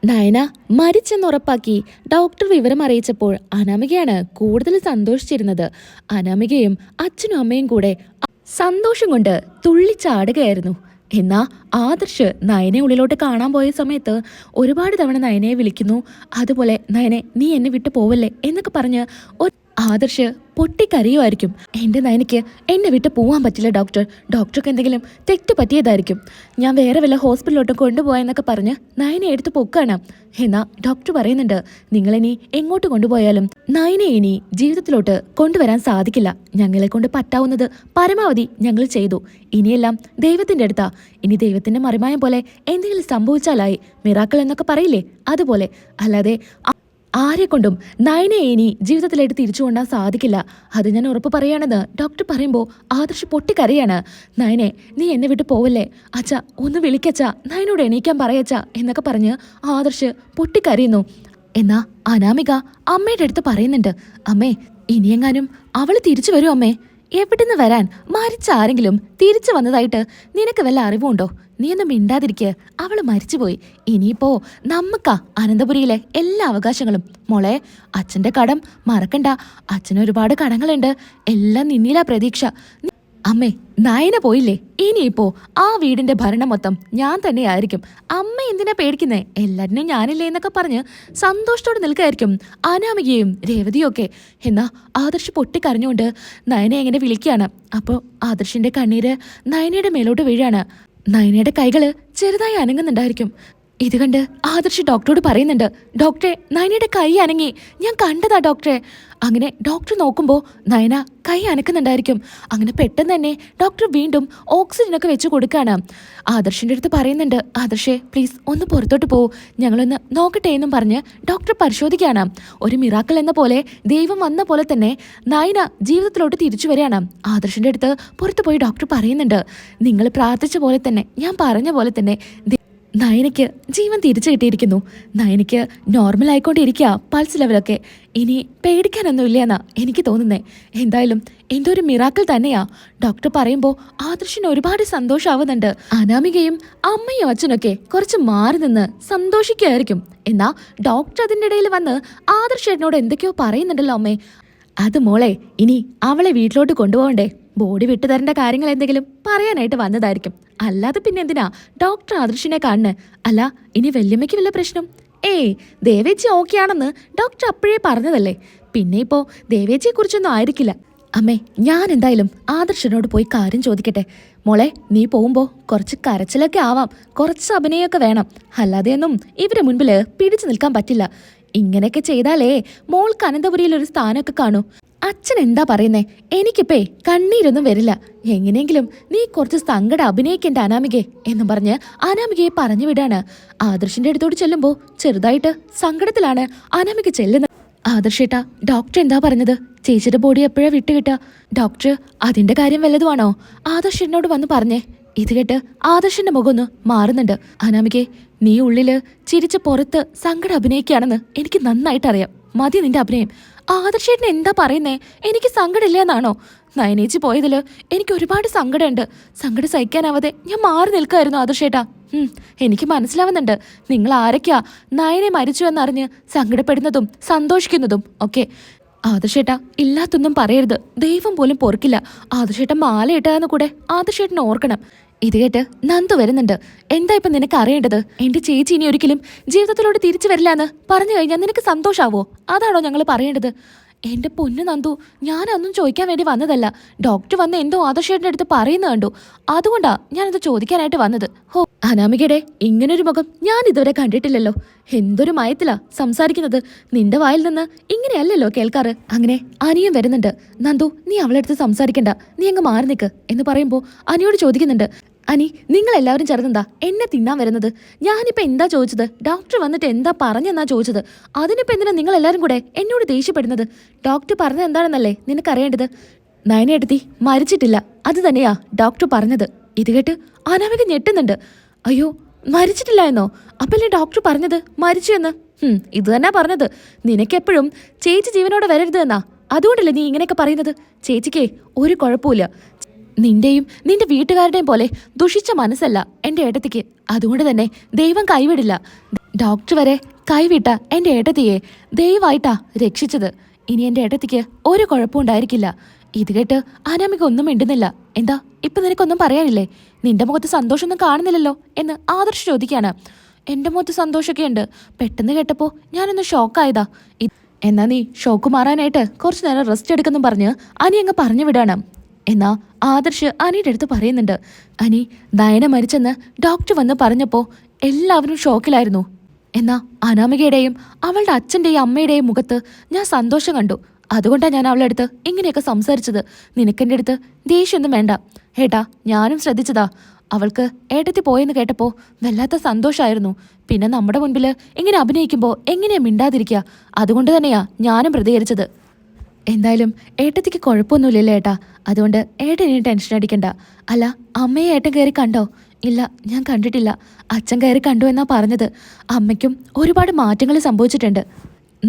Nayana മരിച്ചെന്നുറപ്പാക്കി doctor വിവരം അറിയിച്ചപ്പോൾ അനാമികയാണ് കൂടുതൽ സന്തോഷിച്ചിരുന്നത്. അനാമികയും അച്ഛനും അമ്മയും കൂടെ സന്തോഷം കൊണ്ട് തുള്ളിച്ചാടുകയായിരുന്നു. എന്നാ ആദർശ് നയനെ ഉള്ളിലോട്ട് കാണാൻ പോയ സമയത്ത് ഒരുപാട് തവണ നയനയെ വിളിക്കുന്നു. അതുപോലെ നയനെ നീ എന്നെ വിട്ടു പോവല്ലേ എന്നൊക്കെ പറഞ്ഞ് ആദർശ് പൊട്ടിക്കരയുമായിരിക്കും. എൻ്റെ നയനയ്ക്ക് എന്നെ വിട്ട് പോകാൻ പറ്റില്ല ഡോക്ടർക്ക് എന്തെങ്കിലും തെറ്റ് പറ്റിയതായിരിക്കും, ഞാൻ വേറെ വല്ല ഹോസ്പിറ്റലിലോട്ട് കൊണ്ടുപോയെന്നൊക്കെ പറഞ്ഞ് നയനെ എടുത്ത് പൊക്കാണ്. എന്നാ ഡോക്ടർ പറയുന്നുണ്ട്, നിങ്ങളിനി എങ്ങോട്ട് കൊണ്ടുപോയാലും നയനെ ഇനി ജീവിതത്തിലോട്ട് കൊണ്ടുവരാൻ സാധിക്കില്ല. ഞങ്ങളെ കൊണ്ട് പറ്റാവുന്നത് പരമാവധി ഞങ്ങൾ ചെയ്തു. ഇനിയെല്ലാം ദൈവത്തിൻ്റെ അടുത്താ. ഇനി ദൈവത്തിൻ്റെ മറിമായം പോലെ എന്തെങ്കിലും സംഭവിച്ചാലായി, മിറാക്കിൾ എന്നൊക്കെ പറയില്ലേ അതുപോലെ. അല്ലാതെ ആരെ കൊണ്ടും നയനെ ഇനി ജീവിതത്തിലായിട്ട് തിരിച്ചു കൊണ്ടാൻ സാധിക്കില്ല. അത് ഞാൻ ഉറപ്പ് പറയാണെന്ന് ഡോക്ടർ പറയുമ്പോൾ ആദർശ് പൊട്ടിക്കരയാണ്. നയനെ നീ എന്നെ വിട്ട് പോവല്ലേ അച്ഛ, ഒന്ന് വിളിക്കച്ച, നയനോട് എണീക്കാൻ പറയച്ച എന്നൊക്കെ പറഞ്ഞ് ആദർശ് പൊട്ടിക്കരയുന്നു. എന്നാ അനാമിക അമ്മയുടെ അടുത്ത് പറയുന്നുണ്ട്, അമ്മേ ഇനിയെങ്ങാനും അവള് തിരിച്ചു വരും അമ്മേ. എവിടുന്ന് വരാൻ, മരിച്ച ആരെങ്കിലും തിരിച്ചു വന്നതായിട്ട് നിനക്ക് വല്ല അറിവുണ്ടോ? നീ ഒന്നും മിണ്ടാതിരിക്കുക, അവള് മരിച്ചുപോയി. ഇനിയിപ്പോ നമുക്കാ അനന്തപുരിയിലെ എല്ലാ അവകാശങ്ങളും. മോളെ അച്ഛന്റെ കടം മറക്കണ്ട, അച്ഛന് ഒരുപാട് കടങ്ങളുണ്ട്, എല്ലാം നിന്നിലാ പ്രതീക്ഷ. അമ്മേ നയന പോയില്ലേ, ഇനിയിപ്പോ ആ വീടിന്റെ ഭരണം മൊത്തം ഞാൻ തന്നെയായിരിക്കും. അമ്മ എന്തിനാ പേടിക്കുന്നേ, എല്ലാറ്റിനും ഞാനില്ലേ എന്നൊക്കെ പറഞ്ഞ് സന്തോഷത്തോടെ നിൽക്കായിരിക്കും അനാമികയും രേവതിയും ഒക്കെ. എന്നാ ആദർശ് പൊട്ടിക്കരഞ്ഞുകൊണ്ട് നയനെ എങ്ങനെ വിളിക്കുകയാണ്. അപ്പോൾ ആദർശിന്റെ കണ്ണീര് നയനയുടെ മേലോട്ട് വീഴാണ്. നയനയുടെ കൈകള് ചെറുതായി അനങ്ങുന്നുണ്ടായിരിക്കും. ഇത് കണ്ട് ആദർശ് ഡോക്ടറോട് പറയുന്നുണ്ട്, ഡോക്ടറെ നയനയുടെ കൈ അനങ്ങി, ഞാൻ കണ്ടതാ ഡോക്ടറെ. അങ്ങനെ ഡോക്ടർ നോക്കുമ്പോൾ നയന കൈ അനക്കുന്നുണ്ടായിരിക്കും. അങ്ങനെ പെട്ടെന്ന് തന്നെ ഡോക്ടർ വീണ്ടും ഓക്സിജനൊക്കെ വെച്ച് കൊടുക്കുകയാണ്. ആദർശിൻ്റെ അടുത്ത് പറയുന്നുണ്ട്, ആദർശേ പ്ലീസ് ഒന്ന് പുറത്തോട്ട് പോകൂ, ഞങ്ങളൊന്ന് നോക്കട്ടെ എന്നും പറഞ്ഞ് ഡോക്ടർ പരിശോധിക്കുകയാണ്. ഒരു മിറാക്കിൾ എന്ന പോലെ ദൈവം വന്ന പോലെ തന്നെ നയന ജീവിതത്തിലോട്ട് തിരിച്ചു വരികയാണ്. ആദർശിൻ്റെ അടുത്ത് പുറത്തു പോയി ഡോക്ടർ പറയുന്നുണ്ട്, നിങ്ങൾ പ്രാർത്ഥിച്ച പോലെ തന്നെ, ഞാൻ പറഞ്ഞ പോലെ തന്നെ നയനയ്ക്ക് ജീവൻ തിരിച്ചു കിട്ടിയിരിക്കുന്നു. നയനയ്ക്ക് നോർമൽ ആയിക്കൊണ്ടിരിക്കുക പൾസ് ലെവലൊക്കെ. ഇനി പേടിക്കാനൊന്നുമില്ല എന്നാ എനിക്ക് തോന്നുന്നേ. എന്തായാലും എന്തോ ഒരു മിറാക്കിൾ തന്നെയാ. ഡോക്ടർ പറയുമ്പോൾ ആദർശിന് ഒരുപാട് സന്തോഷമാവുന്നുണ്ട്. അനാമികയും അമ്മയും അച്ഛനൊക്കെ കുറച്ച് മാറി നിന്ന് സന്തോഷിക്കുകയായിരിക്കും. എന്നാ ഡോക്ടർ അതിൻ്റെ ഇടയിൽ വന്ന് ആദർശേട്ടനോട് എന്തൊക്കെയോ പറയുന്നുണ്ടല്ലോ അമ്മേ. അത് മോളെ, ഇനി അവളെ വീട്ടിലോട്ട് കൊണ്ടുപോകണ്ടേ, ബോഡി വിട്ടുതരേണ്ട കാര്യങ്ങൾ എന്തെങ്കിലും പറയാനായിട്ട് വന്നതായിരിക്കും. അല്ലാതെ പിന്നെ എന്തിനാ ഡോക്ടർ ആദർശിനെ കാണുന്നത്? അല്ല ഇനി വല്യമ്മയ്ക്ക് വല്ല പ്രശ്നം? ഏയ് ദേവേച്ചി ഓക്കെ ആണെന്ന് ഡോക്ടർ അപ്പോഴേ പറഞ്ഞതല്ലേ. പിന്നെ ഇപ്പോൾ ദേവേച്ചിയെ കുറിച്ചൊന്നും ആയിരിക്കില്ല. അമ്മേ ഞാൻ എന്തായാലും ആദർശനോട് പോയി കാര്യം ചോദിക്കട്ടെ. മോളെ നീ പോകുമ്പോൾ കുറച്ച് കരച്ചിലൊക്കെ ആവാം, കുറച്ച് അഭിനയമൊക്കെ വേണം. അല്ലാതെയൊന്നും ഇവരെ മുൻപിൽ പിടിച്ചു നിൽക്കാൻ പറ്റില്ല. ഇങ്ങനെയൊക്കെ ചെയ്താലേ മോൾക്ക് അനന്തപുരിയിൽ ഒരു സ്ഥാനമൊക്കെ കാണൂ. അച്ഛൻ എന്താ പറയുന്നേ, എനിക്കിപ്പേ കണ്ണീരൊന്നും വരില്ല. എങ്ങനെയെങ്കിലും നീ കുറച്ച് സങ്കടം അഭിനയിക്കേണ്ട അനാമികെ എന്നും പറഞ്ഞ് അനാമികയെ പറഞ്ഞു വിടാണ്. ആദർശിന്റെ അടുത്തോട് ചെല്ലുമ്പോൾ ചെറുതായിട്ട് സങ്കടത്തിലാണ് അനാമിക ചെല്ലുന്നത്. ആദർശേട്ടാ ഡോക്ടർ എന്താ പറഞ്ഞത്, ചേച്ചിയുടെ ബോഡി എപ്പോഴാ വിട്ടുകിട്ടുക? ഡോക്ടർ അതിന്റെ കാര്യം വല്ലതുമാണോ ആദർശനോട് വന്ന് പറഞ്ഞേ. ഇത് കേട്ട് ആദർശന്റെ മുഖം ഒന്ന് മാറുന്നുണ്ട്. അനാമികെ നീ ഉള്ളില് ചിരിച്ച് പുറത്ത് സങ്കടം അഭിനയിക്കുകയാണെന്ന് എനിക്ക് നന്നായിട്ട് അറിയാം. മതി നിന്റെ അഭിനയം. ആദർശേട്ടൻ എന്താ പറയുന്നേ, എനിക്ക് സങ്കടമില്ല എന്നാണോ? നയനേച്ചി പോയതില് എനിക്ക് ഒരുപാട് സങ്കടമുണ്ട്. സങ്കടം സഹിക്കാനാവാതെ ഞാൻ മാറി നിൽക്കായിരുന്നു ആദർശേട്ടാ. എനിക്ക് മനസ്സിലാവുന്നുണ്ട് നിങ്ങൾ ആരൊക്കെയാ നയനെ മരിച്ചു എന്നറിഞ്ഞ് സങ്കടപ്പെടുന്നതും സന്തോഷിക്കുന്നതും ഒക്കെ. ആദർശേട്ടാ ഇല്ലാത്തൊന്നും പറയരുത്, ദൈവം പോലും പൊറുക്കില്ല. ആദർശേട്ടൻ മാല ഇട്ടതെന്ന് കൂടെ ആദർശേട്ടൻ ഓർക്കണം. ഇത് കേട്ട് നന്ദു വരുന്നുണ്ട്. എന്താ ഇപ്പം നിനക്ക് അറിയേണ്ടത്? എന്റെ ചേച്ചി ഇനി ഒരിക്കലും ജീവിതത്തിലോട്ട് തിരിച്ചു വരില്ല എന്ന് പറഞ്ഞു കഴിഞ്ഞാൽ നിനക്ക് സന്തോഷാവോ? അതാണോ ഞങ്ങൾ പറയേണ്ടത്? എന്റെ പൊന്നു നന്ദു, ഞാനൊന്നും ചോദിക്കാൻ വേണ്ടി വന്നതല്ല. ഡോക്ടർ വന്ന് എന്തോ ആദർശേട്ടൻ്റെ അടുത്ത് പറയുന്ന കണ്ടു, അതുകൊണ്ടാ ഞാനത് ചോദിക്കാനായിട്ട് വന്നത്. ഹോ അനാമികയുടെ ഇങ്ങനൊരു മുഖം ഞാൻ ഇതുവരെ കണ്ടിട്ടില്ലല്ലോ. എന്തൊരു മയത്തിലാ സംസാരിക്കുന്നത്. നിന്റെ വായിൽ നിന്ന് ഇങ്ങനെയല്ലല്ലോ കേൾക്കാറ്. അങ്ങനെ അനിയും വരുന്നുണ്ട്. നന്ദു നീ അവളെ അടുത്ത് സംസാരിക്കണ്ട, നീ അങ്ങ് മാറി നിൽക്ക് എന്ന് പറയുമ്പോൾ അനിയോട് ചോദിക്കുന്നുണ്ട്, അനി നിങ്ങൾ എല്ലാവരും ചേർന്നെന്താ എന്നെ തിന്നാൻ വരുന്നത്? ഞാനിപ്പോൾ എന്താ ചോദിച്ചത്? ഡോക്ടർ വന്നിട്ട് എന്താ പറഞ്ഞെന്നാ ചോദിച്ചത്? അതിനിപ്പോൾ എന്തിനാ നിങ്ങൾ എല്ലാവരും കൂടെ എന്നോട് ദേഷ്യപ്പെടുന്നത്? ഡോക്ടർ പറഞ്ഞത് എന്താണെന്നല്ലേ നിനക്കറിയേണ്ടത്? നയനയെടുത്തി മരിച്ചിട്ടില്ല, അത് തന്നെയാ ഡോക്ടർ പറഞ്ഞത്. ഇത് കേട്ട് അനാമിക ഞെട്ടുന്നുണ്ട്. അയ്യോ മരിച്ചിട്ടില്ല എന്നോ? അപ്പല്ലേ ഡോക്ടർ പറഞ്ഞത് മരിച്ചു എന്ന്? ഇത് തന്നെ പറഞ്ഞത്. നിനക്കെപ്പോഴും ചേച്ചി ജീവനോടെ വരരുത് എന്നാ, അതുകൊണ്ടല്ലേ നീ ഇങ്ങനെയൊക്കെ പറയുന്നത്? ചേച്ചിക്കേ ഒരു കുഴപ്പമില്ല. നിന്റെയും നിന്റെ വീട്ടുകാരുടെയും പോലെ ദുഷിച്ച മനസ്സല്ല എൻ്റെ ഏട്ടത്തിക്ക്. അതുകൊണ്ട് തന്നെ ദൈവം കൈവിടില്ല. ഡോക്ടർ വരെ കൈവിട്ട എൻ്റെ ഏട്ടത്തിയെ ദയവായിട്ടാ രക്ഷിച്ചത്. ഇനി എൻ്റെ ഏട്ടത്തിക്ക് ഒരു കുഴപ്പവും ഉണ്ടായിരിക്കില്ല. ഇത് കേട്ട് അനാമിക ഒന്നും മിണ്ടുന്നില്ല. എന്താ ഇപ്പൊ നിനക്കൊന്നും പറയാനില്ലേ? നിന്റെ മുഖത്ത് സന്തോഷമൊന്നും കാണുന്നില്ലല്ലോ എന്ന് ആദർശ് ചോദിക്കാണ്. എൻ്റെ മുഖത്ത് സന്തോഷമൊക്കെ ഉണ്ട്. പെട്ടെന്ന് കേട്ടപ്പോൾ ഞാനൊന്ന് ഷോക്കായതാ. എന്നാ നീ ഷോക്ക് മാറാനായിട്ട് കുറച്ചു നേരം റെസ്റ്റ് എടുക്കെന്നും പറഞ്ഞ് അനി അങ്ങ് പറഞ്ഞു വിടാണ്. എന്നാ ആദർശ് അനിയുടെ അടുത്ത് പറയുന്നുണ്ട്, അനി നയന മരിച്ചെന്ന് ഡോക്ടർ വന്ന് പറഞ്ഞപ്പോൾ എല്ലാവരും ഷോക്കിലായിരുന്നു. എന്നാ അനാമികയുടെയും അവളുടെ അച്ഛൻ്റെയും അമ്മയുടെയും മുഖത്ത് ഞാൻ സന്തോഷം കണ്ടു. അതുകൊണ്ടാണ് ഞാൻ അവളുടെ അടുത്ത് ഇങ്ങനെയൊക്കെ സംസാരിച്ചത്. നിനക്കെൻ്റെ അടുത്ത് ദേഷ്യമൊന്നും വേണ്ട. ഏട്ടാ ഞാനും ശ്രദ്ധിച്ചതാ. അവൾക്ക് ഏട്ടത്തി പോയെന്ന് കേട്ടപ്പോൾ വല്ലാത്ത സന്തോഷമായിരുന്നു. പിന്നെ നമ്മുടെ മുൻപിൽ ഇങ്ങനെ അഭിനയിക്കുമ്പോൾ എങ്ങനെയാ മിണ്ടാതിരിക്കുക? അതുകൊണ്ട് തന്നെയാ ഞാനും പ്രതികരിച്ചത്. എന്തായാലും ഏട്ടത്തിക്ക് കുഴപ്പമൊന്നുമില്ലല്ലേ ഏട്ടാ? അതുകൊണ്ട് ഏട്ടൻ ഇനി ടെൻഷൻ അടിക്കണ്ട. അല്ല അമ്മയെ ഏട്ടൻ കയറി കണ്ടോ? ഇല്ല, ഞാൻ കണ്ടിട്ടില്ല. അച്ഛൻ കയറി കണ്ടു എന്നാ പറഞ്ഞത്. അമ്മയ്ക്കും ഒരുപാട് മാറ്റങ്ങൾ സംഭവിച്ചിട്ടുണ്ട്.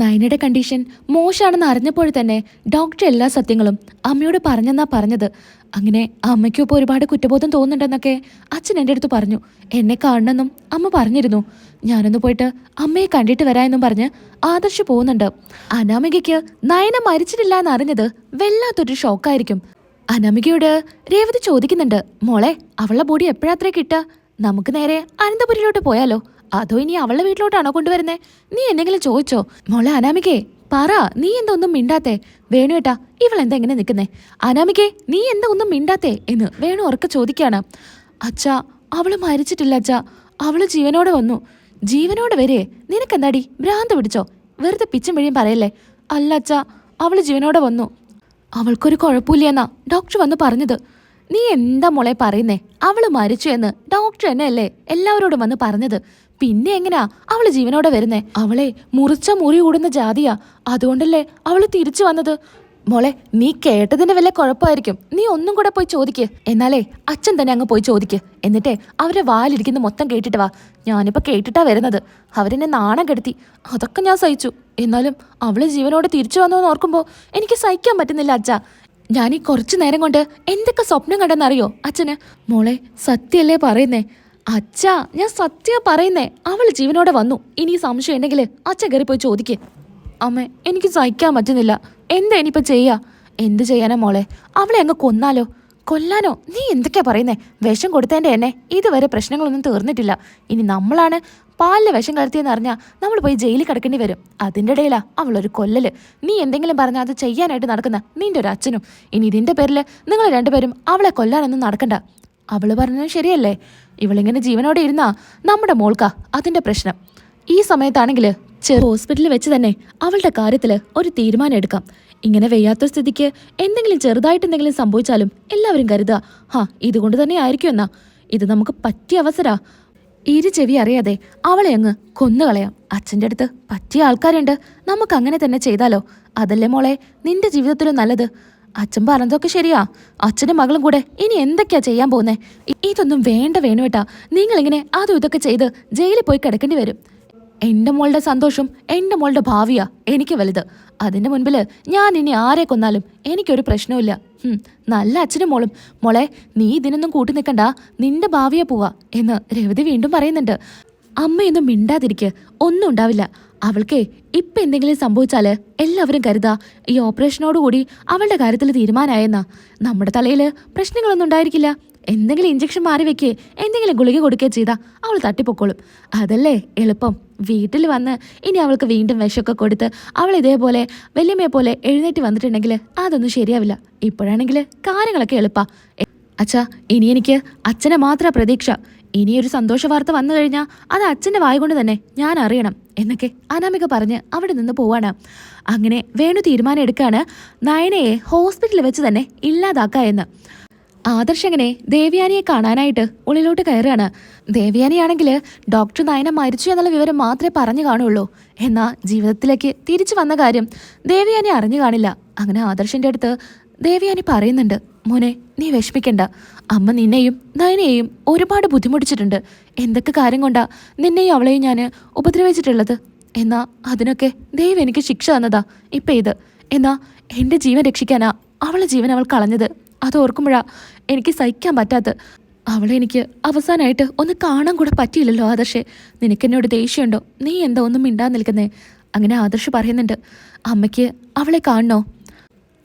നയനയുടെ കണ്ടീഷൻ മോശമാണെന്ന് അറിഞ്ഞപ്പോൾ തന്നെ ഡോക്ടർ എല്ലാ സത്യങ്ങളും അമ്മയോട് പറഞ്ഞെന്നാ പറഞ്ഞത്. അങ്ങനെ അമ്മയ്ക്കും ഇപ്പോൾ ഒരുപാട് കുറ്റബോധം തോന്നുന്നുണ്ടെന്നൊക്കെ അച്ഛൻ എൻ്റെ അടുത്ത് പറഞ്ഞു. എന്നെ കാണണമെന്നും അമ്മ പറഞ്ഞിരുന്നു. ഞാനൊന്ന് പോയിട്ട് അമ്മയെ കണ്ടിട്ട് വരാമെന്നും പറഞ്ഞ് ആദർശ് പോകുന്നുണ്ട്. അനാമികയ്ക്ക് നയന മരിച്ചിട്ടില്ല എന്നറിഞ്ഞത് വല്ലാത്തൊരു ഷോക്കായിരിക്കും. അനാമികയോട് രേവതി ചോദിക്കുന്നുണ്ട്, മോളെ അവളുടെ ബോഡി എപ്പോഴാത്രേ കിട്ടുക? നമുക്ക് നേരെ അനന്തപുരിയിലോട്ട് പോയാലോ? അതോ ഇനി അവളുടെ വീട്ടിലോട്ടാണോ കൊണ്ടുവരുന്നേ? നീ എന്തെങ്കിലും ചോദിച്ചോ? മോളെ അനാമികേ പറ, നീ എന്താ ഒന്നും മിണ്ടാത്തേ? വേണുവേട്ടാ ഇവളെന്താ എങ്ങനെ നിൽക്കുന്നേ? അനാമികേ നീ എന്താ ഒന്നും മിണ്ടാത്തേ എന്ന് വേണു ഉറക്കെ ചോദിക്കാണ്. അച്ഛാ അവള് മരിച്ചിട്ടില്ല അച്ഛാ, അവള് ജീവനോടെ വന്നു. ജീവനോടെ വരെ? നിനക്കെന്താടി ഭ്രാന്ത് പിടിച്ചോ? വെറുതെ പിച്ചും പിഴിയും പറയല്ലേ. അല്ല അച്ഛാ, അവള് ജീവനോടെ വന്നു. അവൾക്കൊരു കുഴപ്പമില്ലെന്നാ ഡോക്ടർ വന്ന് പറഞ്ഞത്. നീ എന്താ മോളെ പറയുന്നേ? അവള് മരിച്ചു എന്ന് ഡോക്ടർ തന്നെയല്ലേ എല്ലാവരോടും വന്ന് പറഞ്ഞത്. പിന്നെ എങ്ങനാ അവള് ജീവനോടെ വരുന്നേ? അവളെ മുറിച്ച മുറി കൂടുന്ന ജാതിയാ. അതുകൊണ്ടല്ലേ അവള് തിരിച്ചു വന്നത്. മോളെ നീ കേട്ടതിന്റെ വല്ല കുഴപ്പമായിരിക്കും. നീ ഒന്നും കൂടെ പോയി ചോദിക്ക്. എന്നാലേ അച്ഛൻ തന്നെ അങ്ങ് പോയി ചോദിക്ക്. എന്നിട്ടേ അവരെ വാലിരിക്കുന്ന മൊത്തം കേട്ടിട്ട് വാ. ഞാനിപ്പോ കേട്ടിട്ടാ വരുന്നത്. അവരെന്നെ നാണം കെടുത്തി. അതൊക്കെ ഞാൻ സഹിച്ചു. എന്നാലും അവള് ജീവനോടെ തിരിച്ചു വന്നോന്ന് ഓർക്കുമ്പോ എനിക്ക് സഹിക്കാൻ പറ്റുന്നില്ല അച്ഛാ. ഞാൻ ഈ കുറച്ചു നേരം കൊണ്ട് എന്തൊക്കെ സ്വപ്നം കണ്ടെന്നറിയോ അച്ഛന്? മോളെ സത്യല്ലേ പറയുന്നേ? അച്ഛാ ഞാൻ സത്യം പറയുന്നേ. അവള് ജീവനോടെ വന്നു. ഇനി സംശയം ഉണ്ടെങ്കിൽ അച്ഛൻ കയറി പോയി ചോദിക്ക്. അമ്മേ എനിക്ക് സഹിക്കാൻ പറ്റുന്നില്ല. എന്താ ഇനിയിപ്പോൾ ചെയ്യാ? എന്ത് ചെയ്യാനാ മോളെ? അവളെ അങ്ങ് കൊന്നാലോ? കൊല്ലാനോ? നീ എന്തൊക്കെയാ പറയുന്നേ? വിഷം കൊടുത്തതിൻ്റെ എന്നെ ഇതുവരെ പ്രശ്നങ്ങളൊന്നും തീർന്നിട്ടില്ല. ഇനി നമ്മളാണ് പാലിൽ വിഷം കലർത്തിയെന്ന് അറിഞ്ഞാൽ നമ്മൾ പോയി ജയിലിൽ കിടക്കേണ്ടി വരും. അതിൻ്റെ ഇടയിലാ അവളൊരു കൊല്ലല്. നീ എന്തെങ്കിലും പറഞ്ഞാൽ അത് ചെയ്യാനായിട്ട് നടക്കുന്ന നിന്റെ ഒരു അച്ഛനും. ഇനി ഇതിൻ്റെ പേരിൽ നിങ്ങൾ രണ്ടുപേരും അവളെ കൊല്ലാനൊന്നും നടക്കണ്ട. അവള് പറഞ്ഞത് ശരിയല്ലേ? ഇവളിങ്ങനെ ജീവനോടെ ഇരുന്നാ നമ്മുടെ മോൾക്കാ അതിൻ്റെ പ്രശ്നം. ഈ സമയത്താണെങ്കിൽ ഹോസ്പിറ്റലിൽ വെച്ച് തന്നെ അവളുടെ കാര്യത്തിൽ ഒരു തീരുമാനം എടുക്കാം. ഇങ്ങനെ വയ്യാത്ത സ്ഥിതിക്ക് എന്തെങ്കിലും ചെറുതായിട്ട് എന്തെങ്കിലും സംഭവിച്ചാലും എല്ലാവരും കരുതുക, ഇതുകൊണ്ട് തന്നെ ആയിരിക്കും എന്നാ. ഇത് നമുക്ക് പറ്റിയ അവസരാ. ഇരു ചെവി അറിയാതെ അവളെ അങ്ങ് കൊന്നുകളയാം. അച്ഛൻ്റെ അടുത്ത് പറ്റിയ ആൾക്കാരുണ്ട്. നമുക്ക് അങ്ങനെ തന്നെ ചെയ്താലോ? അതല്ലേ മോളെ നിന്റെ ജീവിതത്തിലും നല്ലത്. അച്ഛൻ പറഞ്ഞതൊക്കെ ശരിയാ. അച്ഛനും മകളും കൂടെ ഇനി എന്തൊക്കെയാ ചെയ്യാൻ പോകുന്നേ? ഇതൊന്നും വേണ്ട വേണുവേട്ടാ. നിങ്ങളിങ്ങനെ അതും ഇതൊക്കെ ചെയ്ത് ജയിലിൽ പോയി കിടക്കേണ്ടി വരും. എൻ്റെ മോളുടെ സന്തോഷം എൻ്റെ മോളുടെ ഭാവിയാ എനിക്ക് വലുത്. അതിൻ്റെ മുൻപിൽ ഞാൻ ഇനി ആരെ കൊന്നാലും എനിക്കൊരു പ്രശ്നവുമില്ല. നല്ല അച്ഛനും മോളും. മോളെ നീ ഇതിനൊന്നും കൂട്ടി നിൽക്കണ്ട, നിന്റെ ഭാവിയെ പോവാ എന്ന് രവതി വീണ്ടും പറയുന്നുണ്ട്. അമ്മയൊന്നും മിണ്ടാതിരിക്കുക, ഒന്നും ഉണ്ടാവില്ല. അവൾക്കേ ഇപ്പം എന്തെങ്കിലും സംഭവിച്ചാല് എല്ലാവരും കരുതാ ഈ ഓപ്പറേഷനോടുകൂടി അവളുടെ കാര്യത്തിൽ തീരുമാനമായെന്നാ. നമ്മുടെ തലയിൽ പ്രശ്നങ്ങളൊന്നും ഉണ്ടായിരിക്കില്ല. എന്തെങ്കിലും ഇഞ്ചക്ഷൻ മാറി വെക്കേ എന്തെങ്കിലും ഗുളിക കൊടുക്കുകയോ ചെയ്താൽ അവൾ തട്ടിപ്പൊക്കോളും. അതല്ലേ എളുപ്പം. വീട്ടിൽ വന്ന് ഇനി അവൾക്ക് വീണ്ടും വിഷമൊക്കെ കൊടുത്ത് അവൾ ഇതേപോലെ വല്യമ്മയെ പോലെ എഴുന്നേറ്റ് വന്നിട്ടുണ്ടെങ്കിൽ അതൊന്നും ശരിയാവില്ല. ഇപ്പോഴാണെങ്കിൽ കാര്യങ്ങളൊക്കെ എളുപ്പാ. അച്ഛാ ഇനി എനിക്ക് അച്ഛനെ മാത്രം പ്രതീക്ഷ. ഇനിയൊരു സന്തോഷ വാർത്ത വന്നു കഴിഞ്ഞാൽ അത് അച്ഛൻ്റെ വായ കൊണ്ട് തന്നെ ഞാൻ അറിയണം എന്നൊക്കെ അനാമിക പറഞ്ഞ് അവിടെ നിന്ന് പോവാണ്. അങ്ങനെ വേണു തീരുമാനം എടുക്കുകയാണ് നയനയെ ഹോസ്പിറ്റലിൽ വെച്ച് തന്നെ ഇല്ലാതാക്കുക എന്ന്. ആദർശങ്ങനെ ദേവയാനിയെ കാണാനായിട്ട് ഉള്ളിലോട്ട് കയറുകയാണ്. ദേവയാനിയാണെങ്കിൽ ഡോക്ടർ നയന മരിച്ചു എന്നുള്ള വിവരം മാത്രമേ പറഞ്ഞു കാണുള്ളൂ. എന്നാൽ ജീവിതത്തിലേക്ക് തിരിച്ചു വന്ന കാര്യം ദേവയാനി അറിഞ്ഞു കാണില്ല. അങ്ങനെ ആദർശിൻ്റെ അടുത്ത് ദേവയാനി പറയുന്നുണ്ട്, മോനെ നീ വിഷമിക്കണ്ട. അമ്മ നിന്നെയും നയനയെയും ഒരുപാട് ബുദ്ധിമുട്ടിച്ചിട്ടുണ്ട്. എന്തൊക്കെ കാര്യം കൊണ്ടാ നിന്നെയും അവളെയും ഞാൻ ഉപദ്രവിച്ചിട്ടുള്ളത്. എന്നാ അതിനൊക്കെ ദൈവം എനിക്ക് ശിക്ഷ തന്നതാ ഇപ്പം ഇത്. എന്നാ എൻ്റെ ജീവൻ രക്ഷിക്കാനാ അവളെ ജീവൻ അവൾ കളഞ്ഞത്. അത് ഓർക്കുമ്പോഴാ എനിക്ക് സഹിക്കാൻ പറ്റാത്ത. അവളെ എനിക്ക് അവസാനമായിട്ട് ഒന്ന് കാണാൻ കൂടെ പറ്റിയില്ലല്ലോ ആദർശേ. നിനക്കെന്നോട് ദേഷ്യമുണ്ടോ? നീ എന്താ ഒന്നും മിണ്ടാൻ നിൽക്കുന്നേ? അങ്ങനെ ആദർശ് പറയുന്നുണ്ട്. അമ്മയ്ക്ക് അവളെ കാണണോ?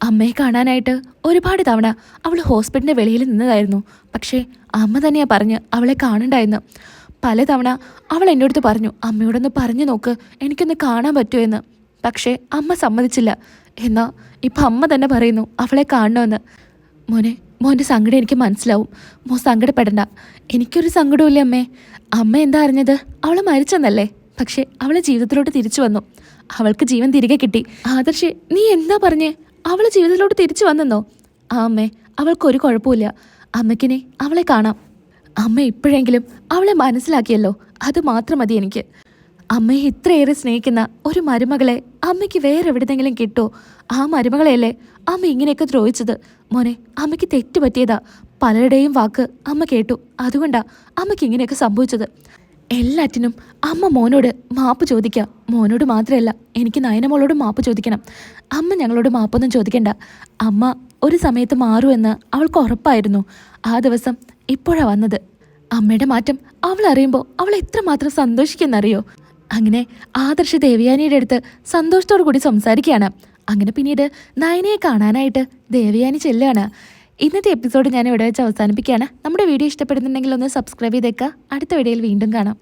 അമ്മയെ കാണാനായിട്ട് ഒരുപാട് തവണ അവൾ ഹോസ്പിറ്റലിൻ്റെ വെളിയിൽ നിന്നതായിരുന്നു. പക്ഷേ അമ്മ തന്നെയാ പറഞ്ഞ് അവളെ കാണണ്ടായെന്ന്. പലതവണ അവൾ എന്നോടത്ത് പറഞ്ഞു, അമ്മയോടൊന്ന് പറഞ്ഞു നോക്ക്, എനിക്കൊന്ന് കാണാൻ പറ്റുമോ എന്ന്. പക്ഷേ അമ്മ സമ്മതിച്ചില്ല. എന്നാൽ ഇപ്പം അമ്മ തന്നെ പറയുന്നു അവളെ കാണണമെന്ന്. മോൻ്റെ സങ്കടം എനിക്ക് മനസ്സിലാവും. സങ്കടപ്പെടണ്ട. എനിക്കൊരു സങ്കടമില്ല അമ്മേ. അമ്മ എന്താ അറിഞ്ഞത്? അവൾ മരിച്ചെന്നല്ലേ. പക്ഷേ അവളെ ജീവിതത്തിലോട്ട് തിരിച്ചു വന്നു. അവൾക്ക് ജീവൻ തിരികെ കിട്ടി. ആദർശേ, നീ എന്താ പറഞ്ഞേ? അവൾ ജീവിതത്തിലോട്ട് തിരിച്ചു വന്നെന്നോ? ആ അമ്മേ, അവൾക്കൊരു കുഴപ്പമില്ല. അമ്മയ്ക്കിനെ അവളെ കാണാം. അമ്മ ഇപ്പോഴെങ്കിലും അവളെ മനസ്സിലാക്കിയല്ലോ, അത് മാത്രം മതി എനിക്ക്. അമ്മയെ ഇത്രയേറെ സ്നേഹിക്കുന്ന ഒരു മരുമകളെ അമ്മയ്ക്ക് വേറെ എവിടെന്നെങ്കിലും കിട്ടുമോ? ആ മരുമകളെയല്ലേ അമ്മ ഇങ്ങനെയൊക്കെ ദ്രോഹിച്ചത്. അമ്മയ്ക്ക് തെറ്റ് പറ്റിയതാ. പലരുടെയും വാക്ക് അമ്മ കേട്ടു. അതുകൊണ്ടാ അമ്മയ്ക്ക് ഇങ്ങനെയൊക്കെ സംഭവിച്ചത്. എല്ലാറ്റിനും അമ്മ മോനോട് മാപ്പ് ചോദിക്കാം. മോനോട് മാത്രമല്ല, എനിക്ക് നയനമോളോട് മാപ്പ് ചോദിക്കണം. അമ്മ ഞങ്ങളോട് മാപ്പൊന്നും ചോദിക്കണ്ട. അമ്മ ഒരു സമയത്ത് മാറുമെന്ന് അവൾക്ക് ഉറപ്പായിരുന്നു. ആ ദിവസം ഇപ്പോഴാണ് വന്നത്. അമ്മയുടെ മാറ്റം അവൾ അറിയുമ്പോൾ അവൾ എത്രമാത്രം സന്തോഷിക്കുമെന്നറിയോ? അങ്ങനെ ആദർശ് ദേവയാനിയുടെ അടുത്ത് സന്തോഷത്തോടു കൂടി സംസാരിക്കുകയാണ്. അങ്ങനെ പിന്നീട് നയനയെ കാണാനായിട്ട് ദേവയാനി ചെല്ലുകയാണ്. ഇന്നത്തെ എപ്പിസോഡ് ഞാൻ ഇവിടെ വെച്ച് അവസാനിപ്പിക്കുകയാണ്. നമ്മുടെ വീഡിയോ ഇഷ്ടപ്പെടുന്നുണ്ടെങ്കിൽ ഒന്ന് സബ്സ്ക്രൈബ് ചെയ്തേക്കുക. അടുത്ത വീഡിയോയിൽ വീണ്ടും കാണാം.